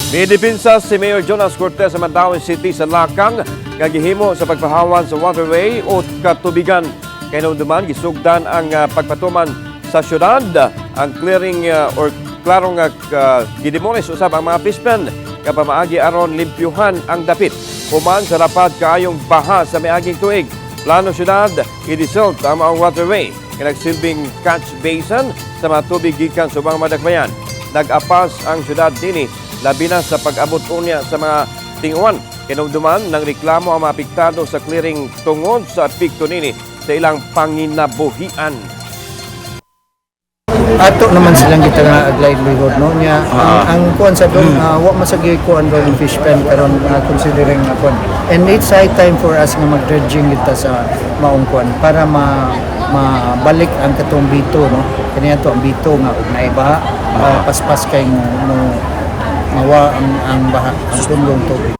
May depensa si Mayor Jonas Cortez sa Mandaue City sa Lakang gagihimo sa pagpahawan sa waterway o katubigan. Kaya naman gisugdan ang pagpatuman sa syudad, ang clearing or klarong gidemolish usab ang mga fishpen kapag maagi aron limpyuhan ang dapit. Human sa rapad kaayong baha sa miaging tuig. Plano syudad, i-dissolve ang maong waterway. Nagsilbing catch basin sa mga tubig gikan sa mga madagbayan. Nag-apas ang syudad dini labi na sa pag-abot unya sa mga tinguan. Kinumduman ng reklamo ang mga apektado sa clearing tungod sa epekto nini sa ilang panginabuhian. Ato naman silang kita nga livelihood no niya ang kuan sa doon wa masagay kuan doon fish pen karon considering na kuan, and it's high time for us nga mag-dredging kita sa maong kuan para mabalik ang katong bito no kaniya to ang bito nga ug naibaha paspas kay mo mawa ang baha ang punlong tubig.